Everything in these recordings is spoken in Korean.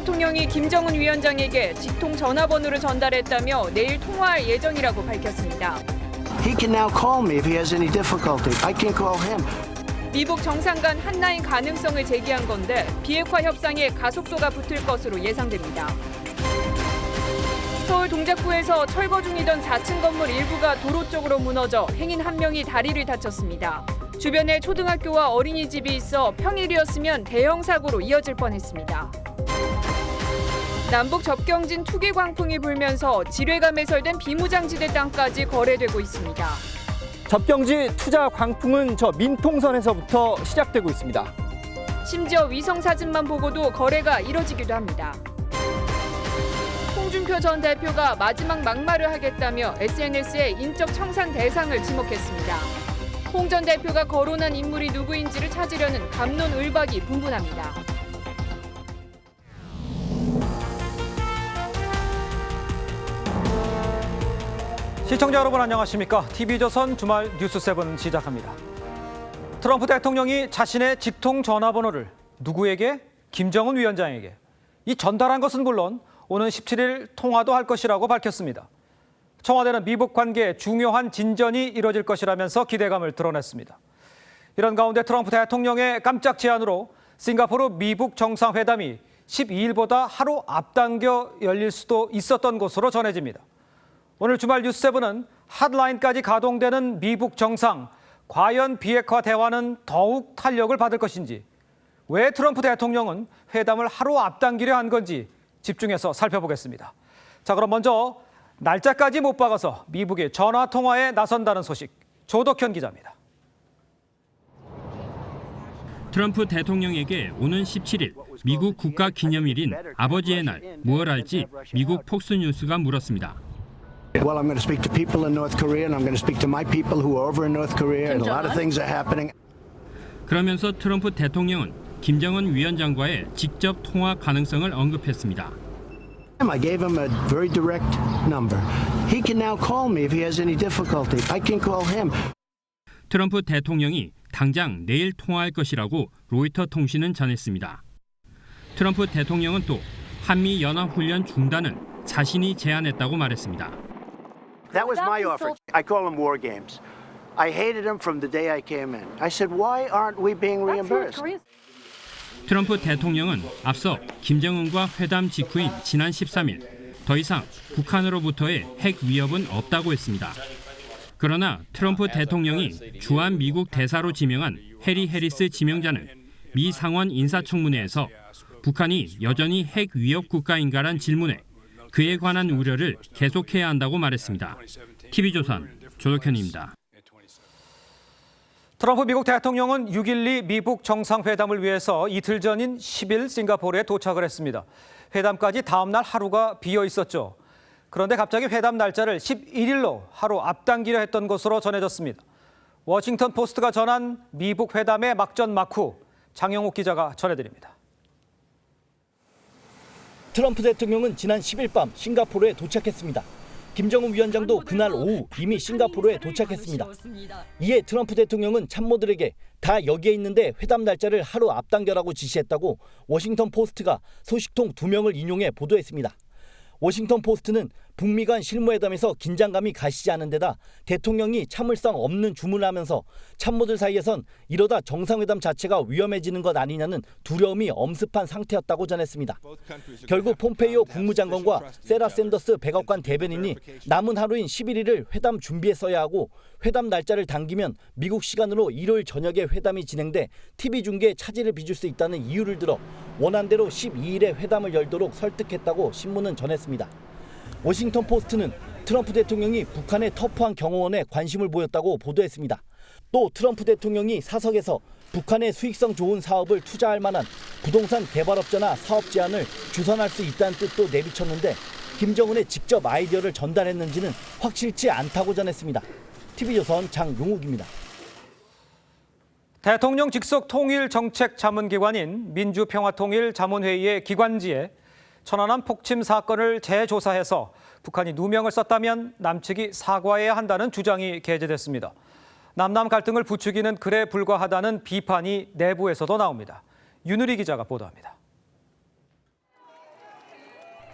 대통령이 김정은 위원장에게 직통 전화번호를 전달했다며 내일 통화할 예정이라고 밝혔습니다. He can now call me if he has any difficulty. I can call him. 미북 정상 간 한라인 가능성을 제기한 건데 비핵화 협상에 가속도가 붙을 것으로 예상됩니다. 서울 동작구에서 철거 중이던 4층 건물 일부가 도로 쪽으로 무너져 행인 한 명이 다리를 다쳤습니다. 주변에 초등학교와 어린이집이 있어 평일이었으면 대형 사고로 이어질 뻔했습니다. 남북 접경진 투기 광풍이 불면서 지뢰가 매설된 비무장지대 땅까지 거래되고 있습니다. 접경지 투자 광풍은 저 민통선에서부터 시작되고 있습니다. 심지어 위성 사진만 보고도 거래가 이뤄지기도 합니다. 홍준표 전 대표가 마지막 막말을 하겠다며 SNS에 인적 청산 대상을 지목했습니다. 홍 전 대표가 거론한 인물이 누구인지를 찾으려는 갑론을박이 분분합니다. 시청자 여러분 안녕하십니까? TV조선 주말 뉴스 7 시작합니다. 트럼프 대통령이 자신의 직통 전화번호를 누구에게? 김정은 위원장에게. 이 전달한 것은 물론 오는 17일 통화도 할 것이라고 밝혔습니다. 청와대는 미북 관계에 중요한 진전이 이뤄질 것이라면서 기대감을 드러냈습니다. 이런 가운데 트럼프 대통령의 깜짝 제안으로 싱가포르 미북 정상회담이 12일보다 하루 앞당겨 열릴 수도 있었던 것으로 전해집니다. 오늘 주말 뉴스7은 핫라인까지 가동되는 미북 정상, 과연 비핵화 대화는 더욱 탄력을 받을 것인지, 왜 트럼프 대통령은 회담을 하루 앞당기려 한 건지 집중해서 살펴보겠습니다. 자, 그럼 먼저 날짜까지 못 박아서 미북의 전화통화에 나선다는 소식, 조덕현 기자입니다. 트럼프 대통령에게 오는 17일 미국 국가기념일인 아버지의 날 무엇 할지 미국 폭스뉴스가 물었습니다. Well, I'm going to speak to people in North Korea, and I'm going to speak to my people who are over in North Korea, and a lot of things are happening. 그러면서 트럼프 대통령은 김정은 위원장과의 직접 통화 가능성을 언급했습니다. I gave him a very direct number. He can now call me if he has any difficulty. I can call him. 트럼프 대통령이 당장 내일 통화할 것이라고 로이터 통신은 전했습니다. 트럼프 대통령은 또 한미 연합훈련 중단은 자신이 제안했다고 말했습니다. That was my offer. I call them war games. I hated them from the day I came in. I said, why aren't we being reimbursed? 트럼프 대통령은 앞서 김정은과 회담 직후인 지난 13일 더 이상 북한으로부터의 핵 위협은 없다고 했습니다. 그러나 트럼프 대통령이 주한 미국 대사로 지명한 해리 해리스 지명자는 미 상원 인사청문회에서 북한이 여전히 핵 위협 국가인가란 질문에 그에 관한 우려를 계속해야 한다고 말했습니다. TV조선 조덕현입니다. 트럼프 미국 대통령은 6.12 미북 정상회담을 위해서 이틀 전인 10일 싱가포르에 도착을 했습니다. 회담까지 다음 날 하루가 비어 있었죠. 그런데 갑자기 회담 날짜를 11일로 하루 앞당기려 했던 것으로 전해졌습니다. 워싱턴 포스트가 전한 미북 회담의 막전 막후, 장영욱 기자가 전해드립니다. 트럼프 대통령은 지난 10일 밤 싱가포르에 도착했습니다. 김정은 위원장도 그날 오후 이미 싱가포르에 도착했습니다. 이에 트럼프 대통령은 참모들에게 다 여기에 있는데 회담 날짜를 하루 앞당겨라고 지시했다고 워싱턴 포스트가 소식통 2명을 인용해 보도했습니다. 워싱턴 포스트는 북미 간 실무회담에서 긴장감이 가시지 않은 데다 대통령이 참을성 없는 주문을 하면서 참모들 사이에선 이러다 정상회담 자체가 위험해지는 것 아니냐는 두려움이 엄습한 상태였다고 전했습니다. 결국 폼페이오 국무장관과 세라 샌더스 백악관 대변인이 남은 하루인 11일을 회담 준비에 써야 하고 회담 날짜를 당기면 미국 시간으로 일요일 저녁에 회담이 진행돼 TV 중계에 차질을 빚을 수 있다는 이유를 들어 원안대로 12일에 회담을 열도록 설득했다고 신문은 전했습니다. 워싱턴 포스트는 트럼프 대통령이 북한의 터프한 경호원에 관심을 보였다고 보도했습니다. 또 트럼프 대통령이 사석에서 북한의 수익성 좋은 사업을 투자할 만한 부동산 개발업자나 사업 제안을 주선할 수 있다는 뜻도 내비쳤는데 김정은의 직접 아이디어를 전달했는지는 확실치 않다고 전했습니다. TV조선 장용욱입니다. 대통령 직속 통일정책자문기관인 민주평화통일자문회의의 기관지에 천안함 폭침 사건을 재조사해서 북한이 누명을 썼다면 남측이 사과해야 한다는 주장이 게재됐습니다. 남남 갈등을 부추기는 글에 불과하다는 비판이 내부에서도 나옵니다. 윤우리 기자가 보도합니다.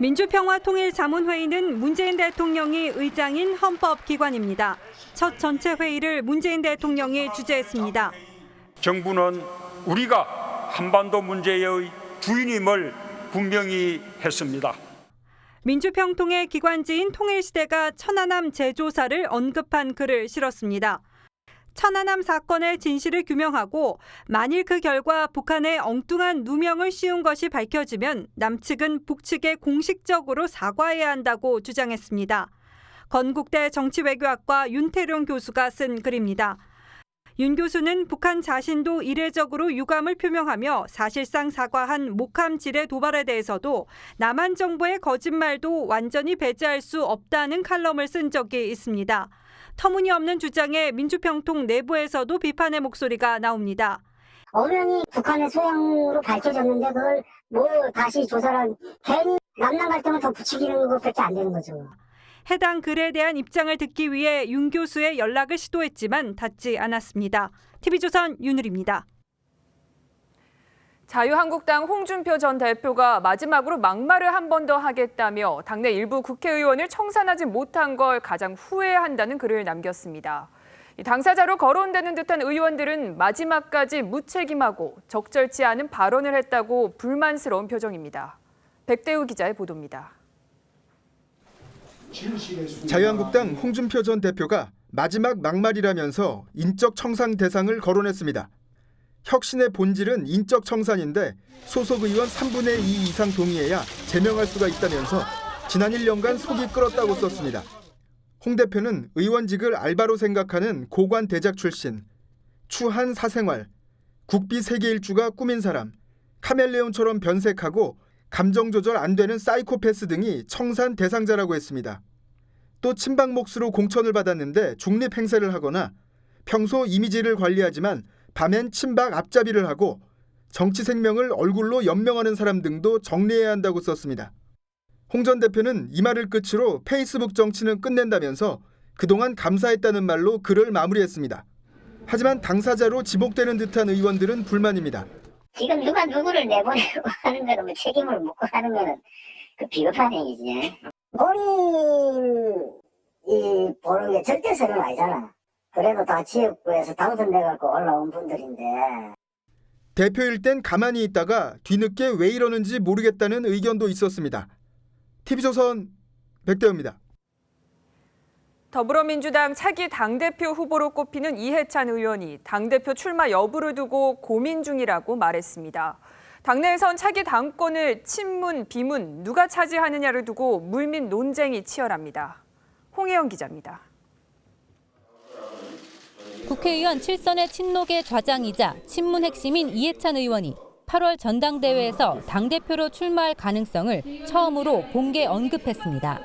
민주평화통일자문회의는 문재인 대통령이 의장인 헌법기관입니다. 첫 전체 회의를 문재인 대통령이 주재했습니다. 정부는 우리가 한반도 문제의 주인임을 분명히 했습니다. 민주평통의 기관지인 통일시대가 천안함 재조사를 언급한 글을 실었습니다. 천안함 사건의 진실을 규명하고 만일 그 결과 북한의 엉뚱한 누명을 씌운 것이 밝혀지면 남측은 북측에 공식적으로 사과해야 한다고 주장했습니다. 건국대 정치외교학과 윤태룡 교수가 쓴 글입니다. 윤 교수는 북한 자신도 이례적으로 유감을 표명하며 사실상 사과한 목함 지뢰 도발에 대해서도 남한 정부의 거짓말도 완전히 배제할 수 없다는 칼럼을 쓴 적이 있습니다. 터무니없는 주장에 민주평통 내부에서도 비판의 목소리가 나옵니다. 엄연히 북한의 소양으로 밝혀졌는데 그걸 뭐 다시 조사를 괜히 남남 갈등을 더 부추기는 것밖에 안 되는 거죠. 해당 글에 대한 입장을 듣기 위해 윤 교수의 연락을 시도했지만 닿지 않았습니다. TV조선 윤을입니다. 자유한국당 홍준표 전 대표가 마지막으로 막말을 한 번 더 하겠다며 당내 일부 국회의원을 청산하지 못한 걸 가장 후회한다는 글을 남겼습니다. 당사자로 거론되는 듯한 의원들은 마지막까지 무책임하고 적절치 않은 발언을 했다고 불만스러운 표정입니다. 백대우 기자의 보도입니다. 자유한국당 홍준표 전 대표가 마지막 막말이라면서 인적 청산 대상을 거론했습니다. 혁신의 본질은 인적 청산인데 소속 의원 3분의 2 이상 동의해야 제명할 수가 있다면서 지난 1년간 속이 끓었다고 썼습니다. 홍 대표는 의원직을 알바로 생각하는 고관 대작 출신, 추한 사생활, 국비 세계 일주가 꾸민 사람, 카멜레온처럼 변색하고 감정 조절 안 되는 사이코패스 등이 청산 대상자라고 했습니다. 또 친박 몫으로 공천을 받았는데 중립 행세를 하거나 평소 이미지를 관리하지만 밤엔 친박 앞잡이를 하고 정치 생명을 얼굴로 연명하는 사람 등도 정리해야 한다고 썼습니다. 홍 전 대표는 이 말을 끝으로 페이스북 정치는 끝낸다면서 그동안 감사했다는 말로 글을 마무리했습니다. 하지만 당사자로 지목되는 듯한 의원들은 불만입니다. 지금 누가 누구를 내보내고 하는 거는 뭐 책임을 묻고 하는 거는 그 비겁한 행위지. 본인이 보는 게 절대선은 아니잖아. 그래도 다 지역구에서 당선돼갖고 올라온 분들인데. 대표일 땐 가만히 있다가 뒤늦게 왜 이러는지 모르겠다는 의견도 있었습니다. TV조선 백대우입니다. 더불어민주당 차기 당대표 후보로 꼽히는 이해찬 의원이 당대표 출마 여부를 두고 고민 중이라고 말했습니다. 당내에선 차기 당권을 친문, 비문 누가 차지하느냐를 두고 물밑 논쟁이 치열합니다. 홍혜영 기자입니다. 국회의원 7선의 친노계 좌장이자 친문 핵심인 이해찬 의원이 8월 전당대회에서 당대표로 출마할 가능성을 처음으로 공개 언급했습니다.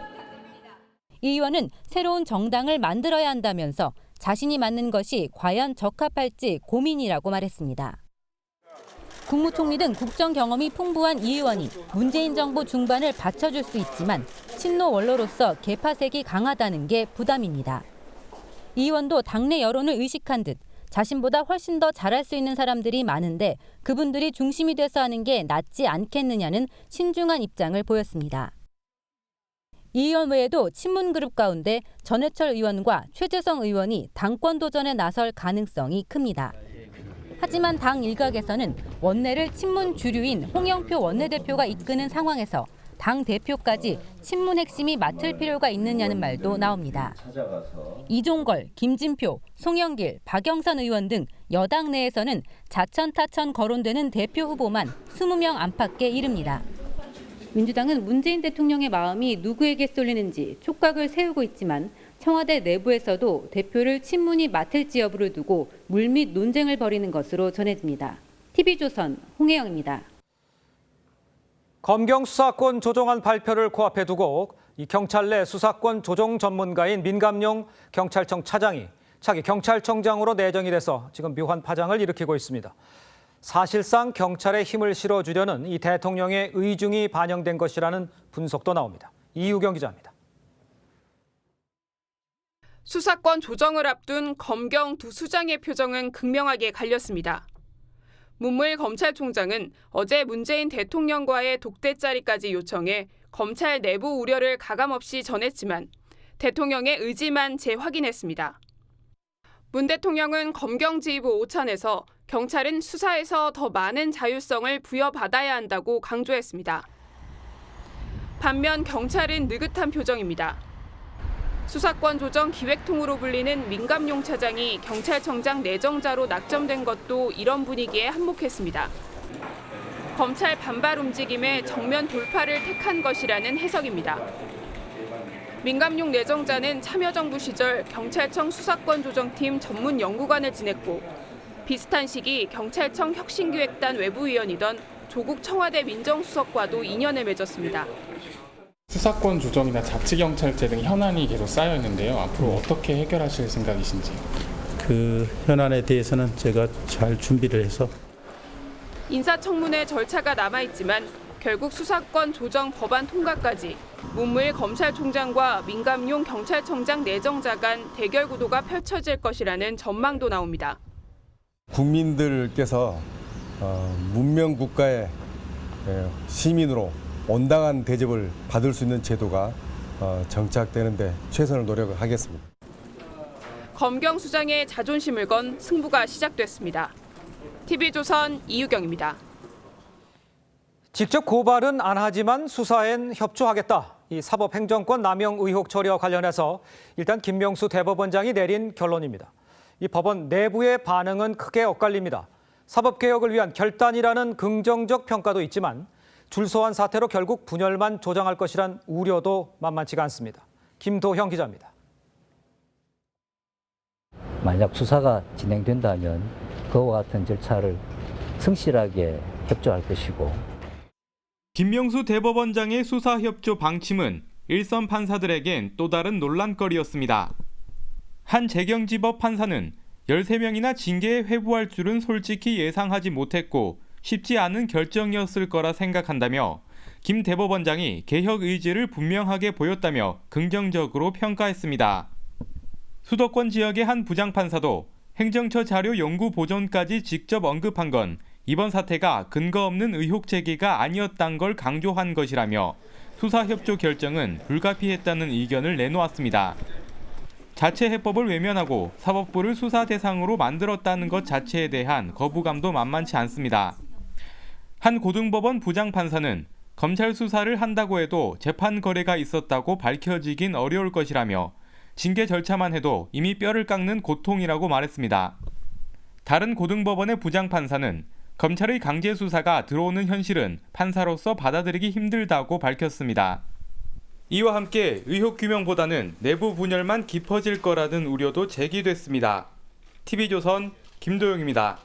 이 의원은 새로운 정당을 만들어야 한다면서 자신이 맡는 것이 과연 적합할지 고민이라고 말했습니다. 국무총리 등 국정 경험이 풍부한 이 의원이 문재인 정부 중반을 받쳐줄 수 있지만 친노 원로로서 계파색이 강하다는 게 부담입니다. 이 의원도 당내 여론을 의식한 듯 자신보다 훨씬 더 잘할 수 있는 사람들이 많은데 그분들이 중심이 돼서 하는 게 낫지 않겠느냐는 신중한 입장을 보였습니다. 이 의원 외에도 친문 그룹 가운데 전해철 의원과 최재성 의원이 당권 도전에 나설 가능성이 큽니다. 하지만 당 일각에서는 원내를 친문 주류인 홍영표 원내대표가 이끄는 상황에서 당 대표까지 친문 핵심이 맡을 필요가 있느냐는 말도 나옵니다. 이종걸, 김진표, 송영길, 박영선 의원 등 여당 내에서는 자천타천 거론되는 대표 후보만 20명 안팎에 이릅니다. 민주당은 문재인 대통령의 마음이 누구에게 쏠리는지 촉각을 세우고 있지만 청와대 내부에서도 대표를 친문이 맡을지 여부를 두고 물밑 논쟁을 벌이는 것으로 전해집니다. TV조선 홍혜영입니다. 검경 수사권 조정안 발표를 코앞에 두고 이 경찰 내 수사권 조정 전문가인 민감용 경찰청 차장이 차기 경찰청장으로 내정이 돼서 지금 묘한 파장을 일으키고 있습니다. 사실상 경찰에 힘을 실어주려는 이 대통령의 의중이 반영된 것이라는 분석도 나옵니다. 이유경 기자입니다. 수사권 조정을 앞둔 검경 두 수장의 표정은 극명하게 갈렸습니다. 문무일 검찰총장은 어제 문재인 대통령과의 독대 자리까지 요청해 검찰 내부 우려를 가감없이 전했지만 대통령의 의지만 재확인했습니다. 문 대통령은 검경지휘부 오찬에서 경찰은 수사에서 더 많은 자율성을 부여받아야 한다고 강조했습니다. 반면 경찰은 느긋한 표정입니다. 수사권 조정 기획통으로 불리는 민감용 차장이 경찰청장 내정자로 낙점된 것도 이런 분위기에 한몫했습니다. 검찰 반발 움직임에 정면 돌파를 택한 것이라는 해석입니다. 민감용 내정자는 참여정부 시절 경찰청 수사권 조정팀 전문 연구관을 지냈고 비슷한 시기 경찰청 혁신기획단 외부위원이던 조국 청와대 민정수석과도 인연을 맺었습니다. 수사권 조정이나 자치경찰제 등 현안이 계속 쌓여 있는데요. 앞으로 어떻게 해결하실 생각이신지? 그 현안에 대해서는 제가 잘 준비를 해서 인사청문회 절차가 남아있지만 결국 수사권 조정 법안 통과까지 문무일 검찰총장과 민감용 경찰청장 내정자 간 대결 구도가 펼쳐질 것이라는 전망도 나옵니다. 국민들께서 문명 국가의 시민으로 온당한 대접을 받을 수 있는 제도가 정착되는 데 최선을 노력하겠습니다. 검경수장의 자존심을 건 승부가 시작됐습니다. TV조선 이유경입니다. 직접 고발은 안 하지만 수사엔 협조하겠다. 이 사법행정권 남용 의혹 처리와 관련해서 일단 김명수 대법원장이 내린 결론입니다. 이 법원 내부의 반응은 크게 엇갈립니다. 사법개혁을 위한 결단이라는 긍정적 평가도 있지만 줄소한 사태로 결국 분열만 조장할 것이란 우려도 만만치가 않습니다. 김도형 기자입니다. 만약 수사가 진행된다면 그와 같은 절차를 성실하게 협조할 것이고 김명수 대법원장의 수사협조 방침은 일선 판사들에겐 또 다른 논란거리였습니다. 한 재경지법 판사는 13명이나 징계에 회부할 줄은 솔직히 예상하지 못했고 쉽지 않은 결정이었을 거라 생각한다며 김 대법원장이 개혁 의지를 분명하게 보였다며 긍정적으로 평가했습니다. 수도권 지역의 한 부장판사도 행정처 자료 연구 보존까지 직접 언급한 건 이번 사태가 근거 없는 의혹 제기가 아니었단 걸 강조한 것이라며 수사협조 결정은 불가피했다는 의견을 내놓았습니다. 자체 해법을 외면하고 사법부를 수사 대상으로 만들었다는 것 자체에 대한 거부감도 만만치 않습니다. 한 고등법원 부장판사는 검찰 수사를 한다고 해도 재판 거래가 있었다고 밝혀지긴 어려울 것이라며 징계 절차만 해도 이미 뼈를 깎는 고통이라고 말했습니다. 다른 고등법원의 부장판사는 검찰의 강제 수사가 들어오는 현실은 판사로서 받아들이기 힘들다고 밝혔습니다. 이와 함께 의혹 규명보다는 내부 분열만 깊어질 거라는 우려도 제기됐습니다. TV조선 김도영입니다.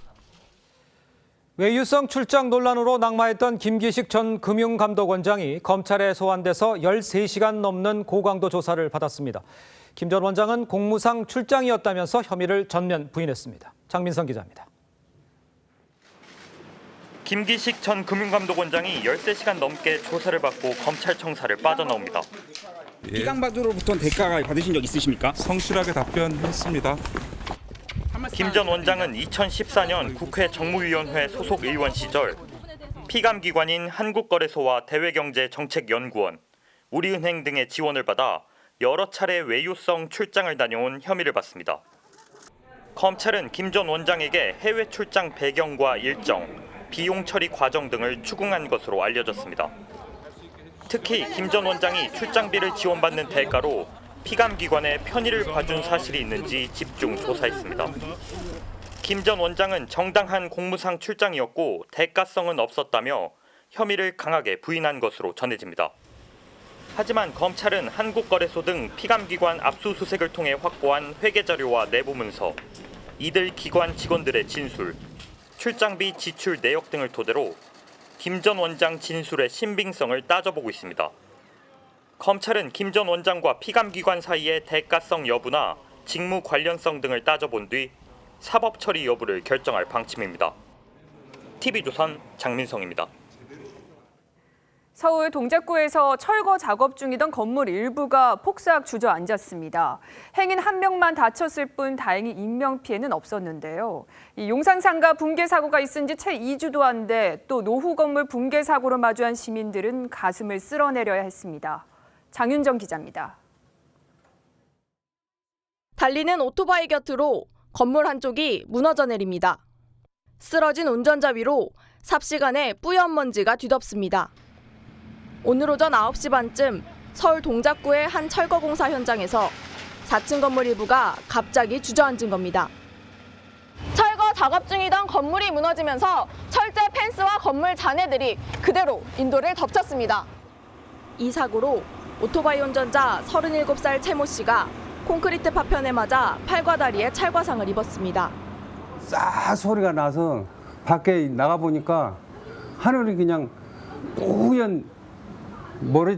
외유성 출장 논란으로 낙마했던 김기식 전 금융감독원장이 검찰에 소환돼서 13시간 넘는 고강도 조사를 받았습니다. 김 전 원장은 공무상 출장이었다면서 혐의를 전면 부인했습니다. 장민성 기자입니다. 김기식 전 금융감독원장이 13시간 넘게 조사를 받고 검찰청사를 빠져나옵니다. 피감받으로부터 대가가 받으신 적 있으십니까? 성실하게 답변했습니다. 김 전 원장은 2014년 국회 정무위원회 소속 의원 시절 피감기관인 한국거래소와 대외경제정책연구원, 우리은행 등의 지원을 받아 여러 차례 외유성 출장을 다녀온 혐의를 받습니다. 검찰은 김 전 원장에게 해외 출장 배경과 일정, 비용 처리 과정 등을 추궁한 것으로 알려졌습니다. 특히 김 전 원장이 출장비를 지원받는 대가로 피감기관의 편의를 봐준 사실이 있는지 집중 조사했습니다. 김 전 원장은 정당한 공무상 출장이었고 대가성은 없었다며 혐의를 강하게 부인한 것으로 전해집니다. 하지만 검찰은 한국거래소 등 피감기관 압수수색을 통해 확보한 회계자료와 내부문서, 이들 기관 직원들의 진술, 출장비 지출 내역 등을 토대로 김 전 원장 진술의 신빙성을 따져보고 있습니다. 검찰은 김 전 원장과 피감기관 사이의 대가성 여부나 직무 관련성 등을 따져본 뒤 사법 처리 여부를 결정할 방침입니다. TV조선 장민성입니다. 서울 동작구에서 철거 작업 중이던 건물 일부가 폭삭 주저앉았습니다. 행인 한 명만 다쳤을 뿐 다행히 인명피해는 없었는데요. 이 용산상가 붕괴 사고가 있은 지 채 2주도 안 돼 또 노후 건물 붕괴 사고로 마주한 시민들은 가슴을 쓸어내려야 했습니다. 장윤정 기자입니다. 달리는 오토바이 곁으로 건물 한쪽이 무너져 내립니다. 쓰러진 운전자 위로 삽시간에 뿌연 먼지가 뒤덮습니다. 오늘 오전 9시 반쯤 서울 동작구의 한 철거 공사 현장에서 4층 건물 일부가 갑자기 주저앉은 겁니다. 철거 작업 중이던 건물이 무너지면서 철제 펜스와 건물 잔해들이 그대로 인도를 덮쳤습니다. 이 사고로 오토바이 운전자 37살 최 모 씨가 콘크리트 파편에 맞아 팔과 다리에 찰과상을 입었습니다. 싸 소리가 나서 밖에 나가 보니까 하늘이 그냥 뿌연 머리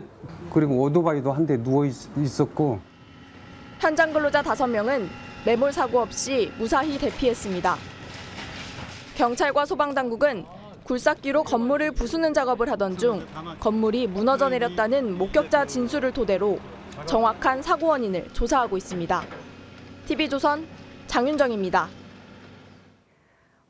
그리고 오토바이도 한 대 누워 있었고 현장 근로자 5명은 매몰 사고 없이 무사히 대피했습니다. 경찰과 소방당국은 굴삭기로 건물을 부수는 작업을 하던 중 건물이 무너져 내렸다는 목격자 진술을 토대로 정확한 사고 원인을 조사하고 있습니다. TV조선 장윤정입니다.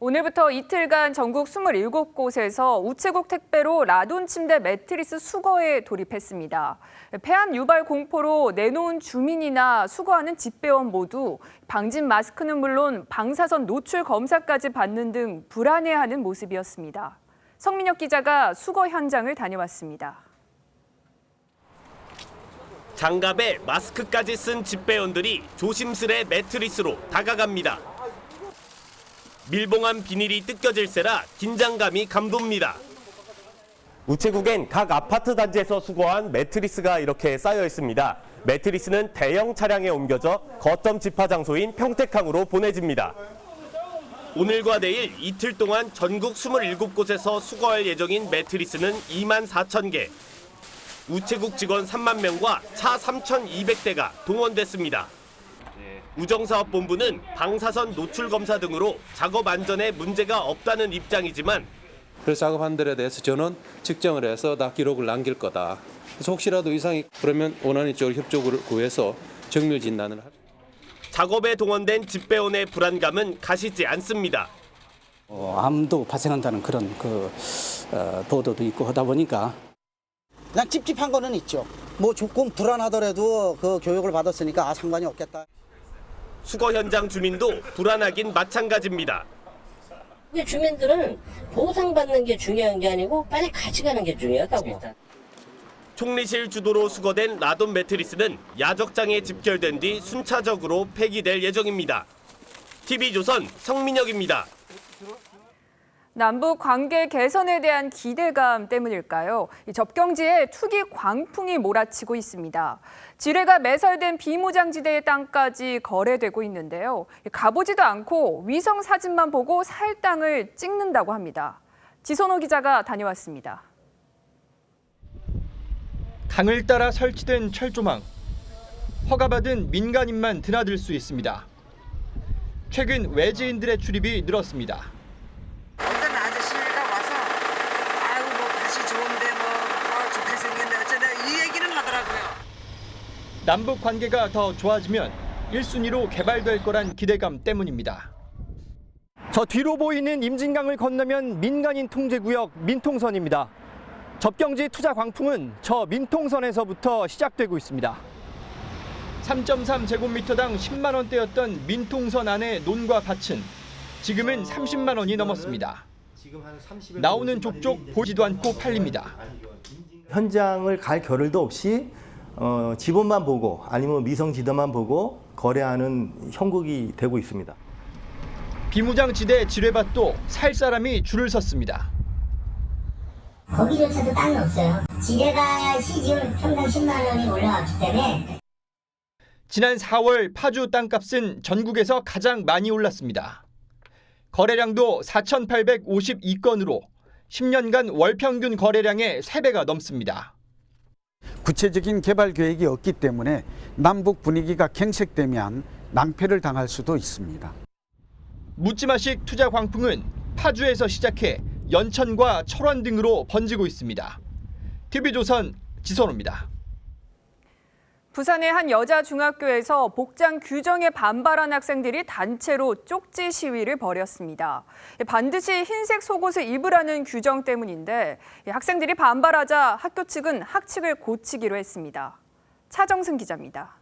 오늘부터 이틀간 전국 27곳에서 우체국 택배로 라돈 침대 매트리스 수거에 돌입했습니다. 폐암 유발 공포로 내놓은 주민이나 수거하는 집배원 모두 방진 마스크는 물론 방사선 노출 검사까지 받는 등 불안해하는 모습이었습니다. 성민혁 기자가 수거 현장을 다녀왔습니다. 장갑에 마스크까지 쓴 집배원들이 조심스레 매트리스로 다가갑니다. 밀봉한 비닐이 뜯겨질세라 긴장감이 감돕니다. 우체국엔 각 아파트 단지에서 수거한 매트리스가 이렇게 쌓여 있습니다. 매트리스는 대형 차량에 옮겨져 거점 집화 장소인 평택항으로 보내집니다. 오늘과 내일 이틀 동안 전국 27곳에서 수거할 예정인 매트리스는 2만 4천 개. 우체국 직원 3만 명과 차 3,200대가 동원됐습니다. 우정사업본부는 방사선 노출 검사 등으로 작업 안전에 문제가 없다는 입장이지만 그래서 작업한 데에 대해서 저는 측정을 해서 다 기록을 남길 거다. 그래서 혹시라도 이상이 그러면 원안위 쪽으로 협조를 구해서 정밀 진단을 합니다. 작업에 동원된 집배원의 불안감은 가시지 않습니다. 암도 발생한다는 그런 보도도 있고 하다 보니까 그냥 찝찝한 거는 있죠. 뭐 조금 불안하더라도 그 교육을 받았으니까 상관이 없겠다. 수거 현장 주민도 불안하긴 마찬가지입니다. 주민들은 보상받는 게 중요한 게 아니고 빨리 가져가는 게 중요하다고. 총리실 주도로 수거된 라돈 매트리스는 야적장에 집결된 뒤 순차적으로 폐기될 예정입니다. TV조선 성민혁입니다. 남북 관계 개선에 대한 기대감 때문일까요? 접경지에 투기 광풍이 몰아치고 있습니다. 지뢰가 매설된 비무장지대의 땅까지 거래되고 있는데요. 가보지도 않고 위성 사진만 보고 살 땅을 찍는다고 합니다. 지선호 기자가 다녀왔습니다. 강을 따라 설치된 철조망. 허가받은 민간인만 드나들 수 있습니다. 최근 외지인들의 출입이 늘었습니다. 어떤 아저씨가 와서 아유 뭐 다시 좋은데 뭐 좋게 생겼네 어쩌네 이 얘기는 하더라고요. 남북 관계가 더 좋아지면 1순위로 개발될 거란 기대감 때문입니다. 저 뒤로 보이는 임진강을 건너면 민간인 통제구역 민통선입니다. 접경지 투자 광풍은 저 민통선에서부터 시작되고 있습니다. 3.3 제곱미터당 10만 원대였던 민통선 안의 논과 밭은 지금은 30만 원이 넘었습니다. 나오는 족족 보지도 않고 팔립니다. 현장을 갈 겨를도 없이 지본만 보고 아니면 미성지대만 보고 거래하는 형국이 되고 있습니다. 비무장지대 지뢰밭도 살 사람이 줄을 섰습니다. 거기조차도 땅이 없어요. 지대가 시지율 평당 10만 원이 올라왔기 때문에 지난 4월 파주 땅값은 전국에서 가장 많이 올랐습니다. 거래량도 4,852건으로 10년간 월 평균 거래량의 3배가 넘습니다. 구체적인 개발 계획이 없기 때문에 남북 분위기가 경색되면 낭패를 당할 수도 있습니다. 묻지마식 투자 광풍은 파주에서 시작해 연천과 철원 등으로 번지고 있습니다. TV조선 지선호입니다. 부산의 한 여자 중학교에서 복장 규정에 반발한 학생들이 단체로 쪽지 시위를 벌였습니다. 반드시 흰색 속옷을 입으라는 규정 때문인데 학생들이 반발하자 학교 측은 학칙을 고치기로 했습니다. 차정승 기자입니다.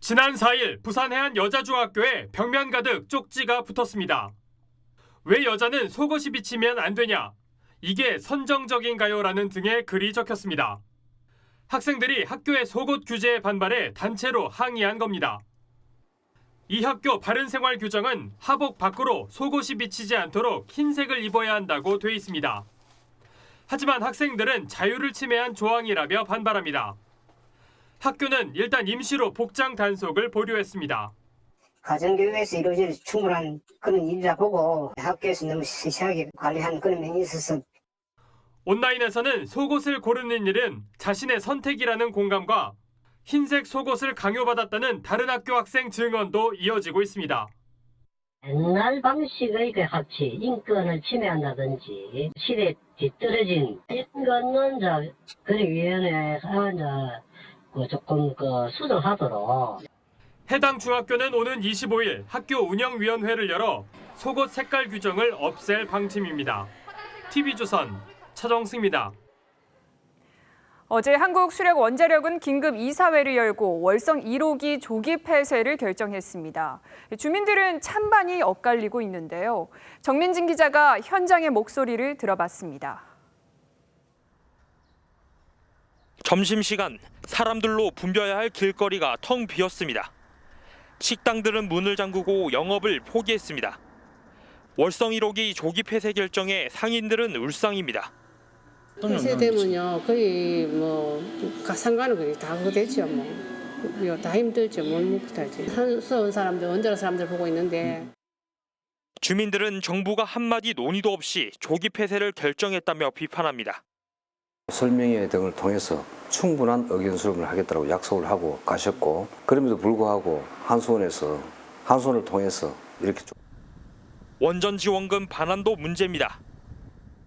지난 4일 부산 해안 여자중학교에 벽면 가득 쪽지가 붙었습니다. 왜 여자는 속옷이 비치면 안 되냐? 이게 선정적인가요? 라는 등의 글이 적혔습니다. 학생들이 학교의 속옷 규제에 반발해 단체로 항의한 겁니다. 이 학교 바른생활 규정은 하복 밖으로 속옷이 비치지 않도록 흰색을 입어야 한다고 돼 있습니다. 하지만 학생들은 자유를 침해한 조항이라며 반발합니다. 학교는 일단 임시로 복장 단속을 보류했습니다. 가정교육에서 이루어질 충분한 그런 일이라 보고 학교에서 너무 시시하게 관리한 그런 면이 있어서 온라인에서는 속옷을 고르는 일은 자신의 선택이라는 공감과 흰색 속옷을 강요받았다는 다른 학교 학생 증언도 이어지고 있습니다. 옛날 방식의 그 학칙, 인권을 침해한다든지 시대에 뒤떨어진 이런 거는 위원회에서 조금 수정하도록. 해당 중학교는 오는 25일 학교 운영위원회를 열어 속옷 색깔 규정을 없앨 방침입니다. TV조선 차정승입니다. 어제 한국수력원자력은 긴급 이사회를 열고 월성 1호기 조기 폐쇄를 결정했습니다. 주민들은 찬반이 엇갈리고 있는데요. 정민진 기자가 현장의 목소리를 들어봤습니다. 점심시간 사람들로 붐벼야 할 길거리가 텅 비었습니다. 식당들은 문을 잠그고 영업을 포기했습니다. 월성 1호기 조기 폐쇄 결정에 상인들은 울상입니다. 폐쇄되면요 거의 상관은 거의 다 그거 되죠 다 힘들죠 뭘 먹고 살지. 한수원 사람들 원자로 사람들 보고 있는데. 주민들은 정부가 한마디 논의도 없이 조기 폐쇄를 결정했다며 비판합니다. 설명회 등을 통해서 충분한 의견 수렴을 하겠다고 약속을 하고 가셨고 그럼에도 불구하고 한수원을 통해서 이렇게 원전 지원금 반환도 문제입니다.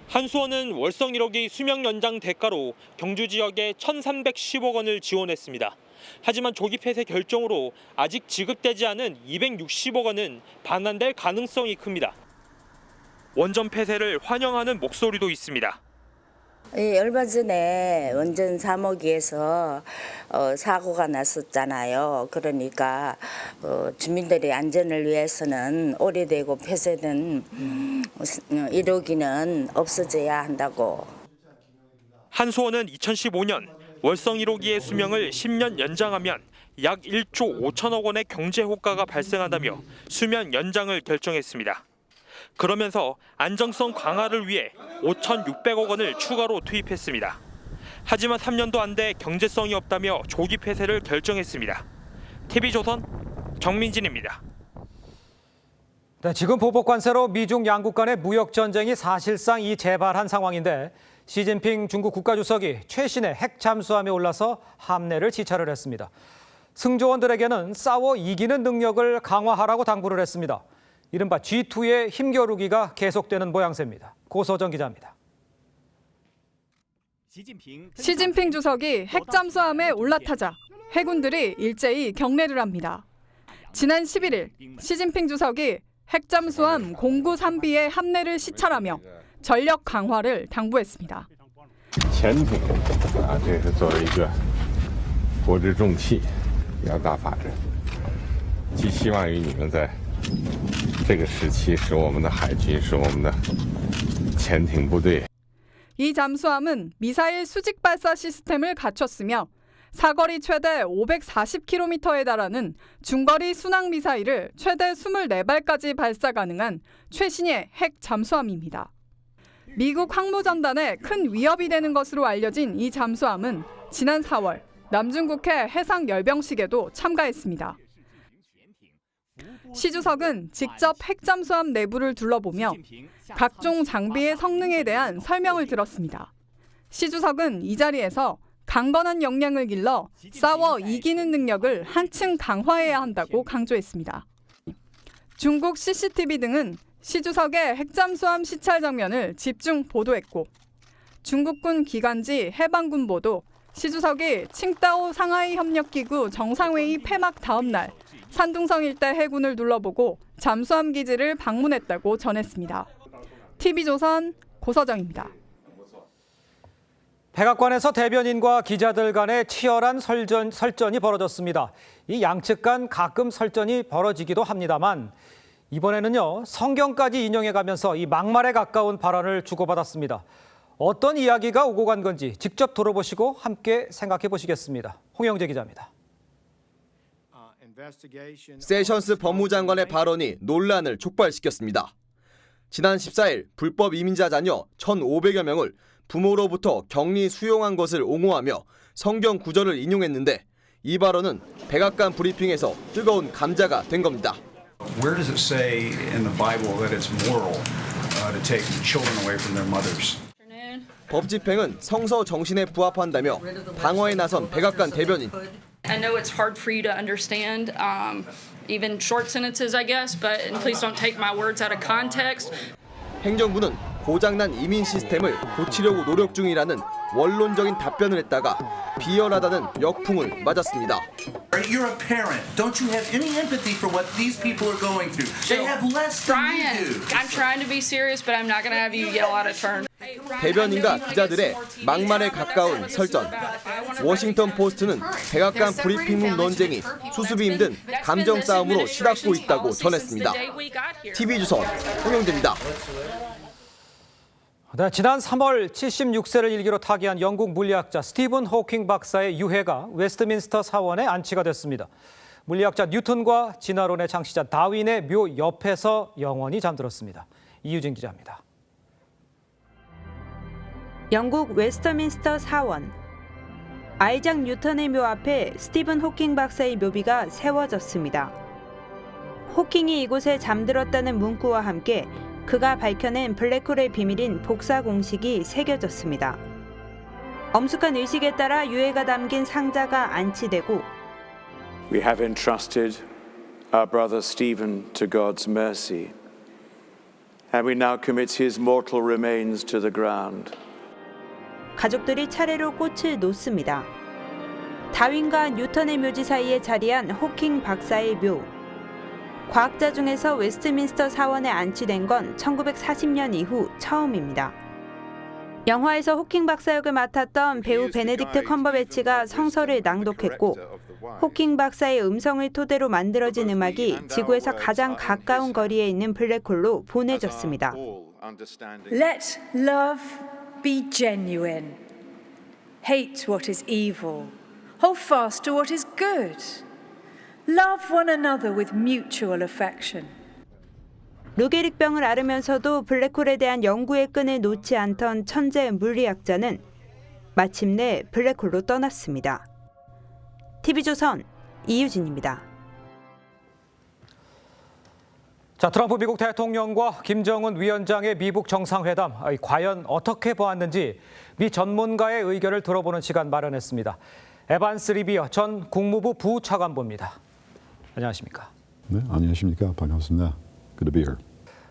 한수원은 월성 1호기 수명 연장 대가로 경주 지역에 1,310억 원을 지원했습니다. 하지만 조기 폐쇄 결정으로 아직 지급되지 않은 260억 원은 반환될 가능성이 큽니다. 원전 폐쇄를 환영하는 목소리도 있습니다. 얼마 전에 원전 3호기에서 사고가 났었잖아요. 그러니까 주민들의 안전을 위해서는 오래되고 폐쇄된 1호기는 없어져야 한다고. 한수원은 2015년 월성 1호기의 수명을 10년 연장하면 약 1조 5천억 원의 경제 효과가 발생한다며 수명 연장을 결정했습니다. 그러면서 안정성 강화를 위해 5,600억 원을 추가로 투입했습니다. 하지만 3년도 안 돼 경제성이 없다며 조기 폐쇄를 결정했습니다. TV조선 정민진입니다. 네, 지금 보복 관세로 미중 양국 간의 무역 전쟁이 사실상 재발한 상황인데 시진핑 중국 국가주석이 최신의 핵 잠수함에 올라서 함내를 지찰을 했습니다. 승조원들에게는 싸워 이기는 능력을 강화하라고 당부를 했습니다. 이른바 G2의 힘겨루기가 계속되는 모양새입니다. 고서정 기자입니다. 시진핑 주석이 핵잠수함에 올라타자 해군들이 일제히 경례를 합니다. 지난 11일 시진핑 주석이 핵잠수함 093B의 함내를 시찰하며 전력 강화를 당부했습니다. 潜艇这是作为一个国之重器，要大法治，寄希望于你们在这个时期使我们的海军，使我们的潜艇部队。 이 잠수함은 미사일 수직 발사 시스템을 갖췄으며 사거리 최대 540km에 달하는 중거리 순항 미사일을 최대 24발까지 발사 가능한 최신의 핵 잠수함입니다. 미국 항모전단에 큰 위협이 되는 것으로 알려진 이 잠수함은 지난 4월 남중국해 해상 열병식에도 참가했습니다. 시 주석은 직접 핵잠수함 내부를 둘러보며 각종 장비의 성능에 대한 설명을 들었습니다. 시 주석은 이 자리에서 강건한 역량을 길러 싸워 이기는 능력을 한층 강화해야 한다고 강조했습니다. 중국 CCTV 등은 시 주석의 핵잠수함 시찰 장면을 집중 보도했고 중국군 기간지 해방군보도 시 주석이 칭다오 상하이 협력기구 정상회의 폐막 다음 날 산둥성 일대 해군을 둘러보고 잠수함 기지를 방문했다고 전했습니다. TV조선 고서정입니다. 백악관에서 대변인과 기자들 간의 치열한 설전이 벌어졌습니다. 이 양측 간 가끔 설전이 벌어지기도 합니다만 이번에는요, 성경까지 인용해가면서 이 막말에 가까운 발언을 주고받았습니다. 어떤 이야기가 오고 간 건지 직접 들어보시고 함께 생각해 보시겠습니다. 홍영재 기자입니다. 세션스 법무장관의 발언이 논란을 촉발시켰습니다. 지난 14일 불법 이민자 자녀 1,500여 명을 부모로부터 격리 수용한 것을 옹호하며 성경 구절을 인용했는데 이 발언은 백악관 브리핑에서 뜨거운 감자가 된 겁니다. Where does it say in the Bible that it's moral to take children away from their mothers? 법 집행은 성서 정신에 부합한다며 방어에 나선 백악관 대변인. I know it's hard for you to understand, even short sentences, I guess, but please don't take my words out of context. 행정부는 고장난 이민 시스템을 고치려고 노력 중이라는 원론적인 답변을 했다가 비열하다는 역풍을 맞았습니다. You're a parent. Don't you have any empathy for what these people are going through? They have less than you do. I'm trying to be serious, but I'm not going to have you yell out of turn. 대변인과 기자들의 막말에 가까운 설전. 워싱턴 포스트는 백악관 브리핑룸 논쟁이 수습이 힘든 감정 싸움으로 치닫고 있다고 전했습니다. TV조선 홍영재입니다. 네, 지난 3월 76세를 일기로 타계한 영국 물리학자 스티븐 호킹 박사의 유해가 웨스트민스터 사원에 안치가 됐습니다. 물리학자 뉴턴과 진화론의 창시자 다윈의 묘 옆에서 영원히 잠들었습니다. 이유진 기자입니다. 영국 웨스트민스터 사원. 아이작 뉴턴의 묘 앞에 스티븐 호킹 박사의 묘비가 세워졌습니다. 호킹이 이곳에 잠들었다는 문구와 함께 그가 밝혀낸 블랙홀의 비밀인 복사 공식이 새겨졌습니다. 엄숙한 의식에 따라 유해가 담긴 상자가 안치되고 We have entrusted our brother Stephen to God's mercy, and we now commit his mortal remains to the ground. 가족들이 차례로 꽃을 놓습니다. 다윈과 뉴턴의 묘지 사이에 자리한 호킹 박사의 묘. 과학자 중에서 웨스트민스터 사원에 안치된 건 1940년 이후 처음입니다. 영화에서 호킹 박사 역을 맡았던 배우 베네딕트 컴버배치가 성서를 낭독했고 호킹 박사의 음성을 토대로 만들어진 음악이 지구에서 가장 가까운 거리에 있는 블랙홀로 보내졌습니다. Let love be genuine. Hate what is evil. Hold fast to what is good. Love one another with mutual affection. 루게릭병을 앓으면서도 블랙홀에 대한 연구의 끈을 놓지 않던 천재 물리학자는 마침내 블랙홀로 떠났습니다. TV조선 이유진입니다. 자, 트럼프 미국 대통령과 김정은 위원장의 미북 정상회담 과연 어떻게 보았는지 미 전문가의 의견을 들어보는 시간 마련했습니다. 에반스 리비어 전 국무부 부차관보입니다. 안녕하십니까? 네, 안녕하십니까? 반갑습니다. Good to be here.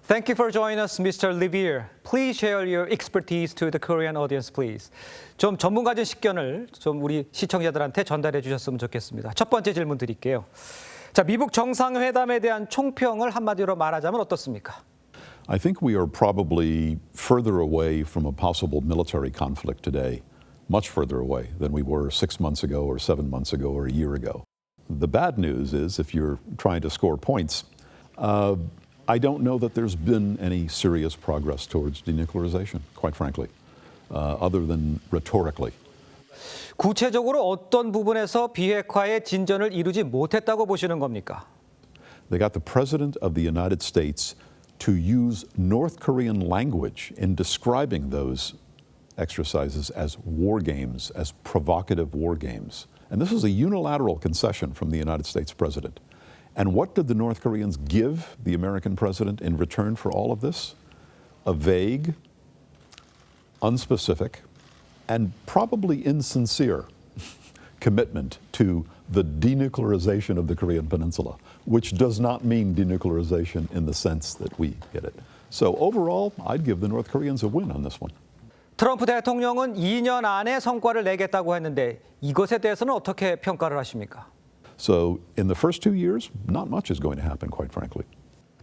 Thank you for joining us, Mr. Livier. Please share your expertise to the Korean audience, please. 좀 전문가적인 식견을 좀 우리 시청자들한테 전달해 주셨으면 좋겠습니다. 첫 번째 질문 드릴게요. 자, 미북 정상회담에 대한 총평을 한마디로 말하자면 어떻습니까? I think we are probably further away from a possible military conflict today, much further away than we were 6 months ago or 7 months ago or a year ago. The bad news is, if you're trying to score points, I don't know that there's been any serious progress towards denuclearization, quite frankly, other than rhetorically. 구체적으로 어떤 부분에서 비핵화의 진전을 이루지 못했다고 보시는 겁니까? They got the President of the United States to use North Korean language in describing those exercises as war games, as provocative war games. And this is a unilateral concession from the United States president. And what did the North Koreans give the American president in return for all of this? A vague, unspecific, and probably insincere commitment to the denuclearization of the Korean Peninsula, which does not mean denuclearization in the sense that we get it. So overall, I'd give the North Koreans a win on this one. 트럼프 대통령은 2년 안에 성과를 내겠다고 했는데 이것에 대해서는 어떻게 평가를 하십니까? So in the first 2 years, not much is going to happen, quite frankly.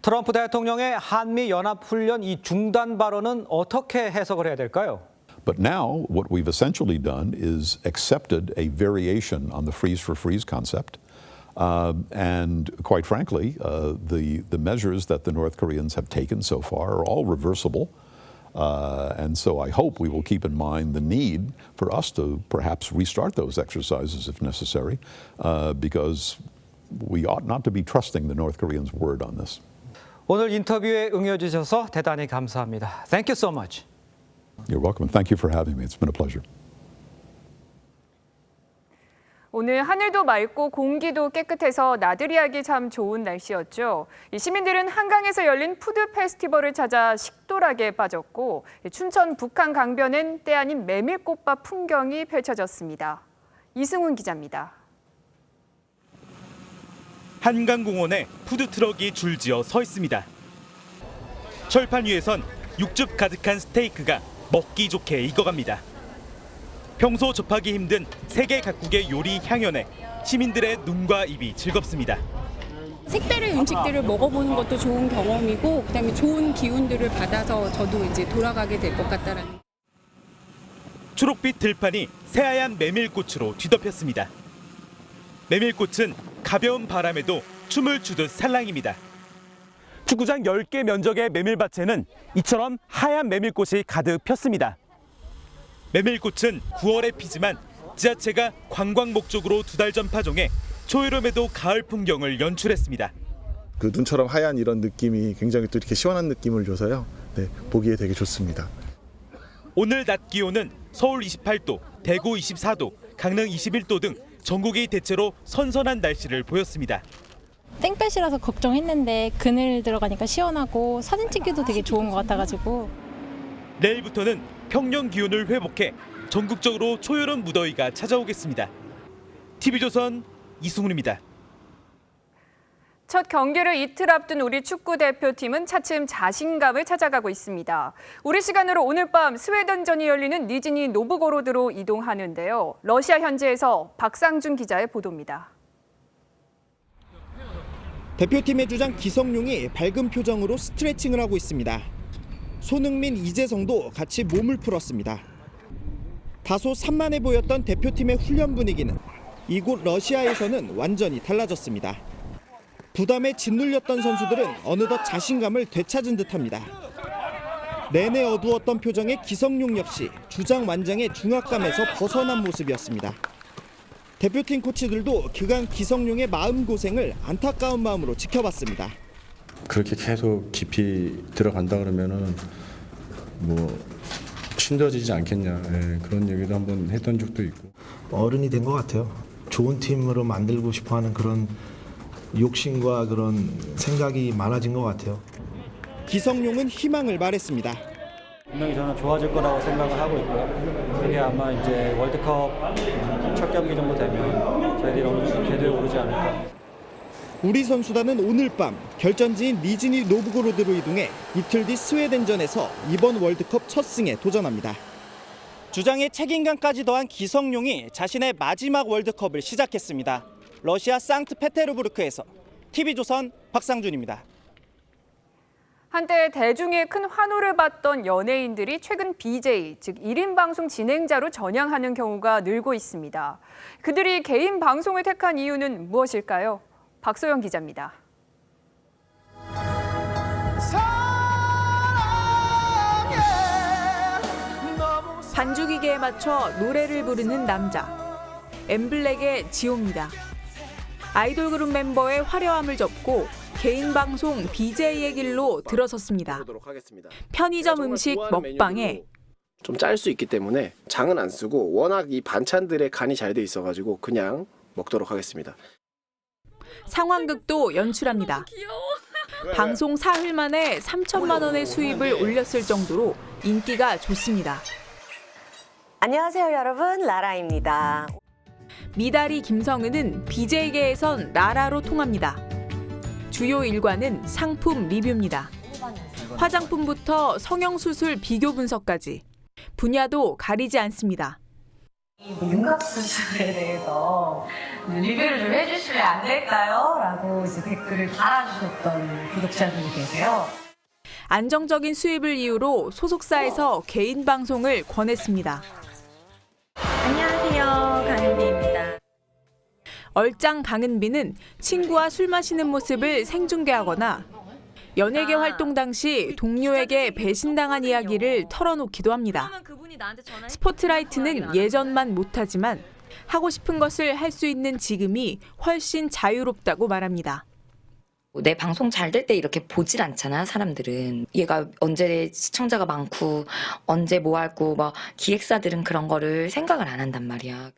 트럼프 대통령의 한미 연합훈련 이 중단 발언은 어떻게 해석을 해야 될까요? But now what we've essentially done is accepted a variation on the freeze for freeze concept. And quite frankly, the measures that the North Koreans have taken so far are all reversible. And so I hope we will keep in mind the need for us to perhaps restart those exercises if necessary, because we ought not to be trusting the North Koreans' word on this. 오늘 인터뷰에 응해주셔서 대단히 감사합니다. Thank you so much. You're welcome, and thank you for having me. It's been a pleasure. 오늘 하늘도 맑고 공기도 깨끗해서 나들이 하기 참 좋은 날씨였죠. 시민들은 한강에서 열린 푸드 페스티벌을 찾아 식도락에 빠졌고 춘천 북한 강변엔 때 아닌 메밀꽃밭 풍경이 펼쳐졌습니다. 이승훈 기자입니다. 한강공원에 푸드트럭이 줄지어 서 있습니다. 철판 위에선 육즙 가득한 스테이크가 먹기 좋게 익어갑니다. 평소 접하기 힘든 세계 각국의 요리 향연에 시민들의 눈과 입이 즐겁습니다. 색다른 음식들을 먹어보는 것도 좋은 경험이고 그다음에 좋은 기운들을 받아서 저도 이제 돌아가게 될 것 같다라는. 초록빛 들판이 새하얀 메밀꽃으로 뒤덮였습니다. 메밀꽃은 가벼운 바람에도 춤을 추듯 살랑입니다. 축구장 10개 면적의 메밀밭에는 이처럼 하얀 메밀꽃이 가득 폈습니다. 메밀꽃은 9월에 피지만 지자체가 관광 목적으로 2달 전 파종해 초여름에도 가을 풍경을 연출했습니다. 그 눈처럼 하얀 이런 느낌이 굉장히 또 이렇게 시원한 느낌을 줘서요. 네, 보기에 되게 좋습니다. 오늘 낮 기온은 서울 28도, 대구 24도, 강릉 21도 등 전국이 대체로 선선한 날씨를 보였습니다. 땡볕이라서 걱정했는데 그늘 들어가니까 시원하고 사진 찍기도 되게 좋은 것 같아가지고. 내일부터는 평년 기온을 회복해 전국적으로 초여름 무더위가 찾아오겠습니다. TV조선 이승훈입니다. 첫 경기를 이틀 앞둔 우리 축구 대표팀은 차츰 자신감을 찾아가고 있습니다. 우리 시간으로 오늘 밤 스웨덴전이 열리는 니즈니 노브고로드로 이동하는데요. 러시아 현지에서 박상준 기자의 보도입니다. 대표팀의 주장 기성용이 밝은 표정으로 스트레칭을 하고 있습니다. 손흥민, 이재성도 같이 몸을 풀었습니다. 다소 산만해 보였던 대표팀의 훈련 분위기는 이곳 러시아에서는 완전히 달라졌습니다. 부담에 짓눌렸던 선수들은 어느덧 자신감을 되찾은 듯합니다. 내내 어두웠던 표정의 기성용 역시 주장 완장의 중압감에서 벗어난 모습이었습니다. 대표팀 코치들도 그간 기성용의 마음고생을 안타까운 마음으로 지켜봤습니다. 그렇게 계속 깊이 들어간다 그러면은 뭐 힘들어지지 않겠냐, 그런 얘기도 한번 했던 적도 있고. 어른이 된 것 같아요. 좋은 팀으로 만들고 싶어하는 그런 욕심과 그런 생각이 많아진 것 같아요. 기성용은 희망을 말했습니다. 분명히 저는 좋아질 거라고 생각을 하고 있고요. 그게 아마 이제 월드컵 첫 경기 정도 되면 저희들이 어느 정도 궤도에 오르지 않을까. 우리 선수단은 오늘 밤 결전지인 니즈니 노브고로드로 이동해 이틀 뒤 스웨덴전에서 이번 월드컵 첫 승에 도전합니다. 주장의 책임감까지 더한 기성용이 자신의 마지막 월드컵을 시작했습니다. 러시아 상트페테르부르크에서 TV조선 박상준입니다. 한때 대중의 큰 환호를 받던 연예인들이 최근 BJ, 즉 1인 방송 진행자로 전향하는 경우가 늘고 있습니다. 그들이 개인 방송을 택한 이유는 무엇일까요? 박소영 기자입니다. 반주기계에 맞춰 노래를 부르는 남자. 엠블랙의 지호입니다. 아이돌 그룹 멤버의 화려함을 접고 개인 방송 BJ의 길로 들어섰습니다. 편의점 음식 먹방에 좀 짤 수 있기 때문에 장은 안 쓰고 워낙 이 반찬들의 간이 잘 돼 있어가지고 그냥 먹도록 하겠습니다. 상황극도 연출합니다. 방송 사흘 만에 3천만 원의 수입을 올렸을 정도로 인기가 좋습니다. 안녕하세요 여러분, 라라입니다. 미다리 김성은은 BJ계에선 라라로 통합니다. 주요 일과는 상품 리뷰입니다. 화장품부터 성형수술 비교 분석까지 분야도 가리지 않습니다. 윤곽 수술에 대해서 리뷰를 좀 해주시면 안 될까요? 라고 이제 댓글을 달아주셨던 구독자분이 계세요. 안정적인 수입을 이유로 소속사에서 개인 방송을 권했습니다. 안녕하세요, 강은비입니다. 얼짱 강은비는 친구와 술 마시는 모습을 생중계하거나 연예계 활동 당시 동료에게 배신당한 이야기를 털어놓기도 합니다. 스포트라이트는 예전만 못하지만 하고 싶은 것을 할 수 있는 지금이 훨씬 자유롭다고 말합니다. 내 방송 잘 될 때 이렇게 보질 않잖아, 사람들은. 얘가 언제 시청자가 많고 언제 뭐 하고 뭐 기획사들은 그런 거를 생각을 안 한단 말이야.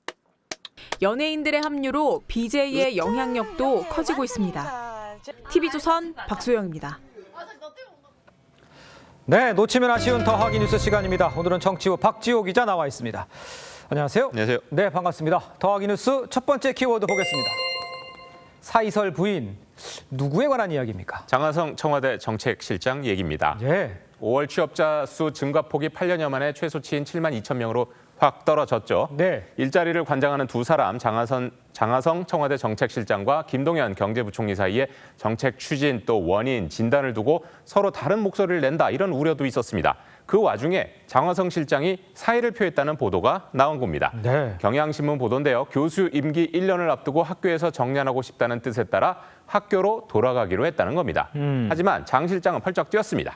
연예인들의 합류로 BJ의 영향력도 커지고 있습니다. TV조선 박소영입니다. 네, 놓치면 아쉬운 더하기 뉴스 시간입니다. 오늘은 정치부 박지호 기자 나와 있습니다. 안녕하세요. 안녕하세요. 네, 반갑습니다. 더하기 뉴스 첫 번째 키워드 보겠습니다. 사이설 부인, 누구에 관한 이야기입니까? 장하성 청와대 정책실장 얘기입니다. 예. 5월 취업자 수 증가폭이 8년여 만에 최소치인 7만 2천 명으로 확 떨어졌죠. 네. 일자리를 관장하는 두 사람, 장하성 청와대 정책실장과 김동연 경제부총리 사이에 정책 추진 또 원인, 진단을 두고 서로 다른 목소리를 낸다 이런 우려도 있었습니다. 그 와중에 장하성 실장이 사의를 표했다는 보도가 나온 겁니다. 네. 경향신문 보도인데요. 교수 임기 1년을 앞두고 학교에서 정리하고 싶다는 뜻에 따라 학교로 돌아가기로 했다는 겁니다. 하지만 장 실장은 펄쩍 뛰었습니다.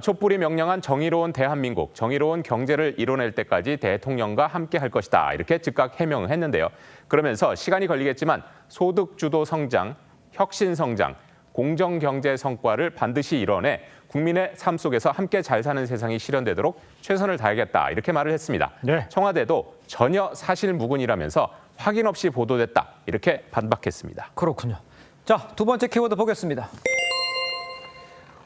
촛불이 명령한 정의로운 대한민국, 정의로운 경제를 이뤄낼 때까지 대통령과 함께 할 것이다. 이렇게 즉각 해명을 했는데요. 그러면서 시간이 걸리겠지만 소득주도 성장, 혁신 성장, 공정 경제 성과를 반드시 이뤄내 국민의 삶 속에서 함께 잘 사는 세상이 실현되도록 최선을 다하겠다. 이렇게 말을 했습니다. 네. 청와대도 전혀 사실무근이라면서 확인 없이 보도됐다. 이렇게 반박했습니다. 그렇군요. 자, 두 번째 키워드 보겠습니다.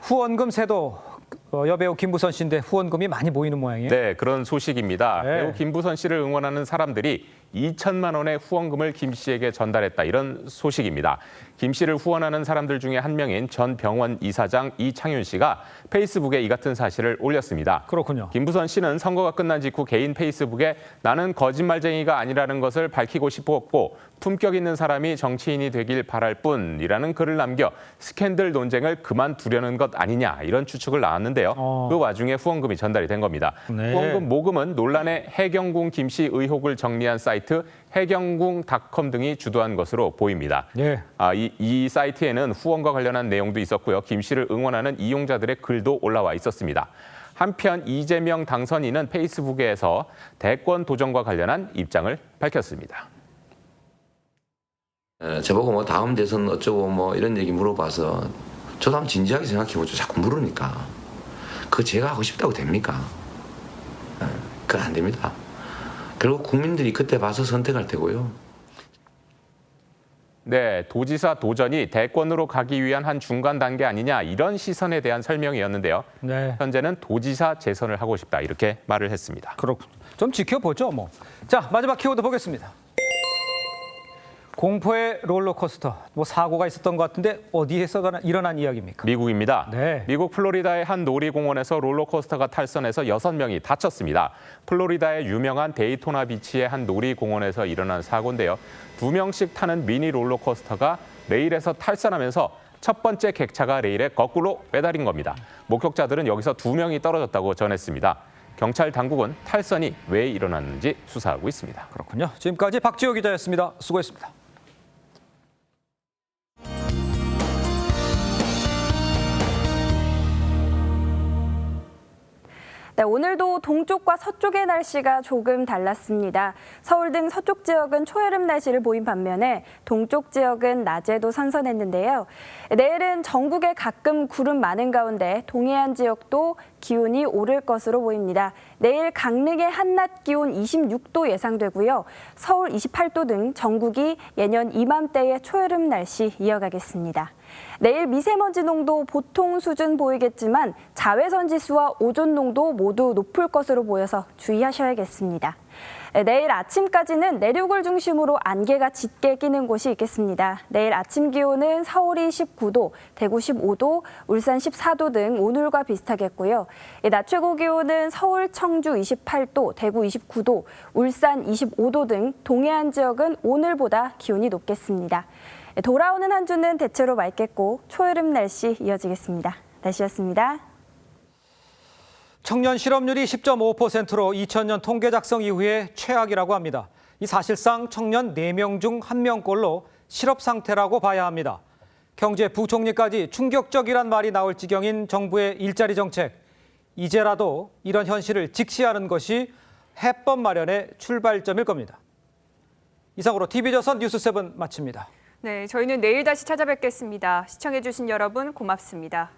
후원금 세도. 여배우 김부선 씨인데 후원금이 많이 모이는 모양이에요. 네, 그런 소식입니다. 네. 배우 김부선 씨를 응원하는 사람들이 2천만 원의 후원금을 김 씨에게 전달했다. 이런 소식입니다. 김 씨를 후원하는 사람들 중에 한 명인 전 병원 이사장 이창윤 씨가 페이스북에 이 같은 사실을 올렸습니다. 그렇군요. 김부선 씨는 선거가 끝난 직후 개인 페이스북에 나는 거짓말쟁이가 아니라는 것을 밝히고 싶었고 품격 있는 사람이 정치인이 되길 바랄 뿐이라는 글을 남겨 스캔들 논쟁을 그만두려는 것 아니냐 이런 추측을 나왔는데요. 그 와중에 후원금이 전달이 된 겁니다. 네. 후원금 모금은 논란의 해경궁 김씨 의혹을 정리한 사이트 해경궁닷컴 등이 주도한 것으로 보입니다. 네. 이 사이트에는 후원과 관련한 내용도 있었고요. 김 씨를 응원하는 이용자들의 글도 올라와 있었습니다. 한편 이재명 당선인은 페이스북에서 대권 도전과 관련한 입장을 밝혔습니다. 저보고 뭐 다음 대선 어쩌고 뭐 이런 얘기 물어봐서 저도 한번 진지하게 생각해보죠. 자꾸 물으니까. 그거 제가 하고 싶다고 됩니까? 그건 안 됩니다. 결국 국민들이 그때 봐서 선택할 테고요. 네, 도지사 도전이 대권으로 가기 위한 한 중간 단계 아니냐 이런 시선에 대한 설명이었는데요. 네. 현재는 도지사 재선을 하고 싶다 이렇게 말을 했습니다. 그렇군요. 좀 지켜보죠, 뭐. 자, 마지막 키워드 보겠습니다. 공포의 롤러코스터. 뭐 사고가 있었던 것 같은데 어디에서 일어난 이야기입니까? 미국입니다. 네. 미국 플로리다의 한 놀이공원에서 롤러코스터가 탈선해서 6명이 다쳤습니다. 플로리다의 유명한 데이토나 비치의 한 놀이공원에서 일어난 사고인데요. 2명씩 타는 미니 롤러코스터가 레일에서 탈선하면서 첫 번째 객차가 레일에 거꾸로 매달린 겁니다. 목격자들은 여기서 2명이 떨어졌다고 전했습니다. 경찰 당국은 탈선이 왜 일어났는지 수사하고 있습니다. 그렇군요. 지금까지 박지호 기자였습니다. 수고했습니다. 네, 오늘도 동쪽과 서쪽의 날씨가 조금 달랐습니다. 서울 등 서쪽 지역은 초여름 날씨를 보인 반면에 동쪽 지역은 낮에도 선선했는데요. 내일은 전국에 가끔 구름 많은 가운데 동해안 지역도 기온이 오를 것으로 보입니다. 내일 강릉의 한낮 기온 26도 예상되고요. 서울 28도 등 전국이 예년 이맘때의 초여름 날씨 이어가겠습니다. 내일 미세먼지 농도 보통 수준 보이겠지만 자외선 지수와 오존 농도 모두 높을 것으로 보여서 주의하셔야겠습니다. 내일 아침까지는 내륙을 중심으로 안개가 짙게 끼는 곳이 있겠습니다. 내일 아침 기온은 서울이 19도, 대구 15도, 울산 14도 등 오늘과 비슷하겠고요. 낮 최고 기온은 서울, 청주 28도, 대구 29도, 울산 25도 등 동해안 지역은 오늘보다 기온이 높겠습니다. 돌아오는 한 주는 대체로 맑겠고 초여름 날씨 이어지겠습니다. 날씨였습니다. 청년 실업률이 10.5%로 2000년 통계 작성 이후에 최악이라고 합니다. 이 사실상 청년 4명 중 1명꼴로 실업 상태라고 봐야 합니다. 경제부총리까지 충격적이란 말이 나올 지경인 정부의 일자리 정책. 이제라도 이런 현실을 직시하는 것이 해법 마련의 출발점일 겁니다. 이상으로 TV조선 뉴스7 마칩니다. 네, 저희는 내일 다시 찾아뵙겠습니다. 시청해주신 여러분 고맙습니다.